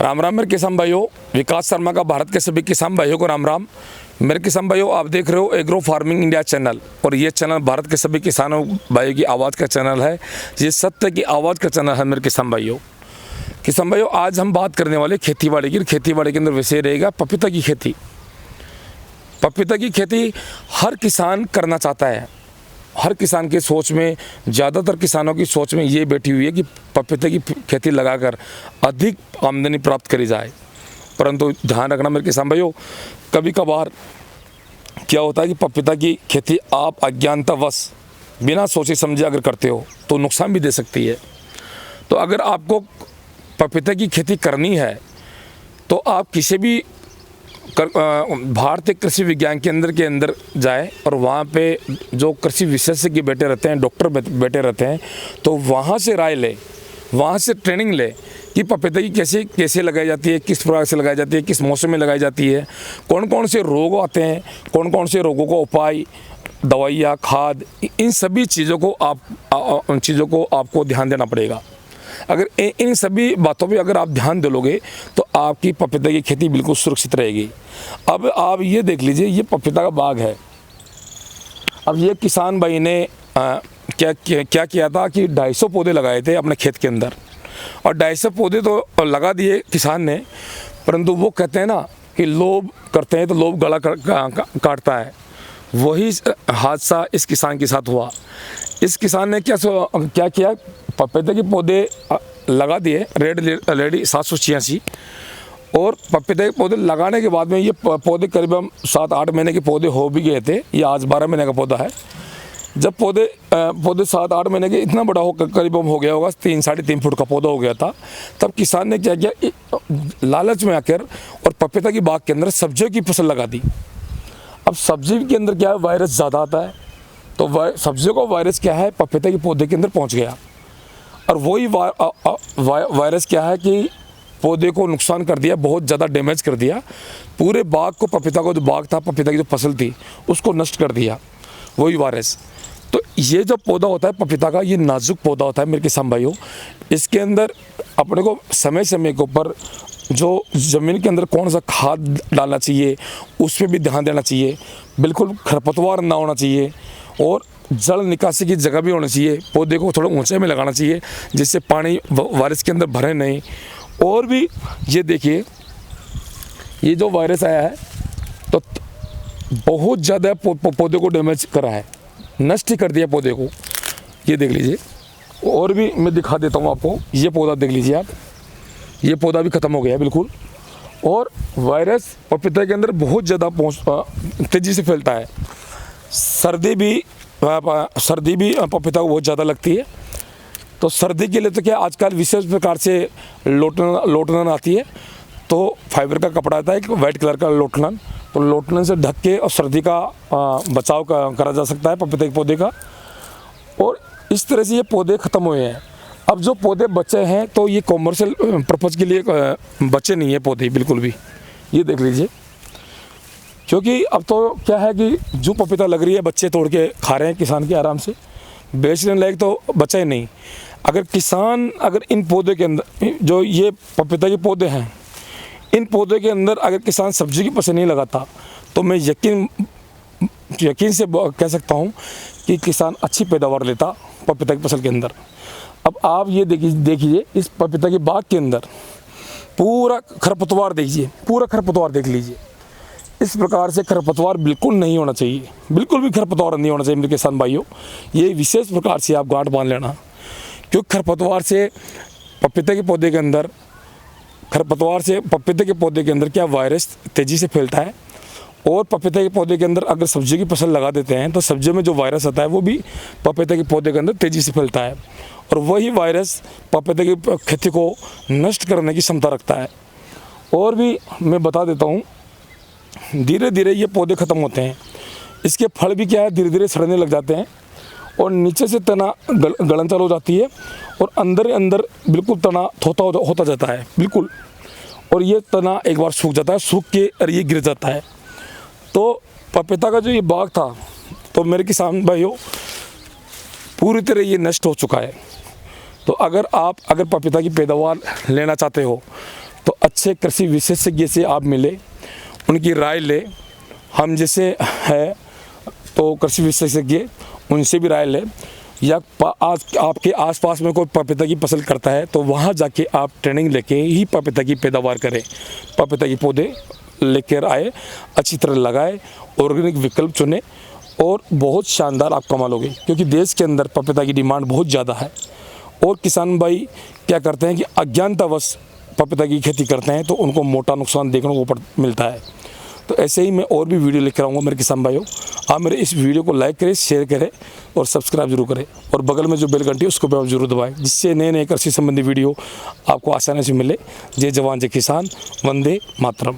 राम राम मेरे किसान भाइयों, विकास शर्मा का भारत के सभी किसान भाइयों को राम राम। मेरे किसान भाइयों, आप देख रहे हो एग्रो फार्मिंग इंडिया चैनल, और ये चैनल भारत के सभी किसानों भाइयों की आवाज़ का चैनल है। ये सत्य की आवाज़ का चैनल है मेरे किसान भाइयों। किसान भाइयों, आज हम बात करने वाले खेतीबाड़ी की। खेतीबाड़ी के अंदर विषय रहेगा पपीता की खेती। पपीता की खेती हर किसान करना चाहता है। हर किसान की सोच में, ज़्यादातर किसानों की सोच में ये बैठी हुई है कि पपीते की खेती लगाकर अधिक आमदनी प्राप्त करी जाए। परंतु ध्यान रखना मेरे किसान भाइयों, कभी कभार क्या होता है कि पपीता की खेती आप अज्ञानतावश बिना सोचे समझे अगर करते हो तो नुकसान भी दे सकती है। तो अगर आपको पपीते की खेती करनी है तो आप किसी भी भारतीय कृषि विज्ञान केंद्र के अंदर जाए और वहाँ पे जो कृषि विशेषज्ञ बैठे रहते हैं, डॉक्टर बैठे रहते हैं, तो वहाँ से राय ले, वहाँ से ट्रेनिंग ले कि पपीते की कैसे लगाई जाती है, किस प्रकार से लगाई जाती है, किस मौसम में लगाई जाती है, कौन कौन से रोग आते हैं, कौन कौन से रोगों का उपाय, दवाइयाँ, खाद, इन सभी चीज़ों को आपको ध्यान देना पड़ेगा। अगर इन सभी बातों पे अगर आप ध्यान दोगे तो आपकी पपीता की खेती बिल्कुल सुरक्षित रहेगी। अब आप ये देख लीजिए, ये पपीता का बाग है। अब ये किसान भाई ने क्या किया था कि 250 पौधे लगाए थे अपने खेत के अंदर, और 250 पौधे तो लगा दिए किसान ने, परंतु वो कहते हैं ना कि लोभ करते हैं तो लोभ गला काटता है। वही हादसा इस किसान के साथ हुआ। इस किसान ने क्या किया, पपीते के पौधे लगा दिए रेडी 786, और पपीते के पौधे लगाने के बाद में ये पौधे करीबन 7-8 महीने के पौधे हो भी गए थे। ये आज 12 महीने का पौधा है। जब पौधे 7-8 महीने के इतना बड़ा करीबन हो गया होगा, 3-3.5 फुट का पौधा हो गया था, तब किसान ने क्या किया, लालच में आकर और पपीता की बाग के अंदर सब्जियों की फसल लगा दी। अब सब्जी के अंदर क्या है, वायरस ज़्यादा आता है, तो सब्जियों का वायरस क्या है, पपीते के पौधे के अंदर पहुंच गया, और वही वायरस क्या है कि पौधे को नुकसान कर दिया, बहुत ज़्यादा डैमेज कर दिया। पूरे बाग को, पपीता का जो बाग था, पपीता की जो फसल थी, उसको नष्ट कर दिया वही वायरस। तो ये जो पौधा होता है पपीता का, ये नाजुक पौधा होता है मेरे किसान भाइयों। इसके अंदर अपने को समय समय के ऊपर जो ज़मीन के अंदर कौन सा खाद डालना चाहिए उस पर भी ध्यान देना चाहिए। बिल्कुल खरपतवार ना होना चाहिए, और जल निकासी की जगह भी होनी चाहिए। पौधे को थोड़ा ऊंचाई में लगाना चाहिए जिससे पानी वायरस के अंदर भरे नहीं। और भी ये देखिए, ये जो वायरस आया है तो बहुत ज़्यादा पौधे को डैमेज करा है, नष्ट कर दिया पौधे को। ये देख लीजिए, और भी मैं दिखा देता हूँ आपको। ये पौधा देख लीजिए आप, ये पौधा भी ख़त्म हो गया है बिल्कुल। और वायरस पपीता के अंदर बहुत ज़्यादा तेज़ी से फैलता है। सर्दी भी पपीता को बहुत ज़्यादा लगती है। तो सर्दी के लिए तो क्या आजकल विशेष प्रकार से लोटनन आती है। तो फाइबर का कपड़ा आता है, एक वाइट कलर का लोटनन, तो लोटनन से ढक के और सर्दी का बचाव करा जा सकता है पपीते के पौधे का। और इस तरह से ये पौधे ख़त्म हुए हैं। अब जो पौधे बचे हैं तो ये कॉमर्शियल पर्पज़ के लिए बचे नहीं है पौधे बिल्कुल भी। ये देख लीजिए, क्योंकि अब तो क्या है कि जो पपीता लग रही है बच्चे तोड़ के खा रहे हैं किसान के आराम से, बेचने लायक तो बचा ही नहीं। अगर किसान इन पौधे के अंदर, जो ये पपीता के पौधे हैं, इन पौधे के अंदर अगर किसान सब्जी की फसल नहीं लगाता तो मैं यकीन से कह सकता हूँ कि किसान अच्छी पैदावार लेता पपीता की फसल के अंदर। अब आप ये देखिए इस पपीता के बाग के अंदर पूरा खरपतवार देखिए, पूरा खरपतवार देख लीजिए। इस प्रकार से खरपतवार बिल्कुल नहीं होना चाहिए, बिल्कुल भी खरपतवार नहीं होना चाहिए मेरे किसान भाइयों। ये विशेष प्रकार से आप गांठ बांध लेना, क्योंकि खरपतवार से पपीते के पौधे के अंदर क्या वायरस तेज़ी से फैलता है। और पपीते के पौधे के अंदर अगर सब्जी की फसल लगा देते हैं तो सब्जियों में जो वायरस आता है वो भी पपीते के पौधे के अंदर तेज़ी से फैलता है, और वही वायरस पपीते की खेती को नष्ट करने की क्षमता रखता है। और भी मैं बता देता हूँ, धीरे धीरे ये पौधे ख़त्म होते हैं। इसके फल भी क्या है, धीरे धीरे सड़ने लग जाते हैं, और नीचे से तना गलन चालू हो जाती है, और अंदर बिल्कुल तना होता जाता है बिल्कुल। और ये तना एक बार सूख जाता है, सूख के और ये गिर जाता है। तो पपीता का जो ये बाग था, तो मेरे किसान भाइयों पूरी तरह ये नष्ट हो चुका है। तो अगर पपीता की पैदावार लेना चाहते हो तो अच्छे कृषि विशेषज्ञ से आप मिले, उनकी राय ले। हम जैसे है तो कृषि विशेषज्ञ उनसे भी राय ले, या आज आपके आसपास में कोई पपीता की फसल करता है तो वहाँ जाके आप ट्रेनिंग लेके ही पपीता की पैदावार करें। पपीता के पौधे लेकर आए, अच्छी तरह लगाए, ऑर्गेनिक विकल्प चुने और बहुत शानदार आप कमा लोगे, क्योंकि देश के अंदर पपीता की डिमांड बहुत ज़्यादा है। और किसान भाई क्या करते हैं कि अज्ञानतावश पपीता की खेती करते हैं तो उनको मोटा नुकसान देखने को मिलता है। तो ऐसे ही मैं और भी वीडियो लेकर आऊँगा मेरे किसान भाइयों। आप मेरे इस वीडियो को लाइक करें, शेयर करें और सब्सक्राइब जरूर करें, और बगल में जो बेल घंटी है उसको भी आप जरूर दबाएं, जिससे नए नए कृषि संबंधी वीडियो आपको आसानी से मिले। जय जवान जय किसान, वंदे मातरम।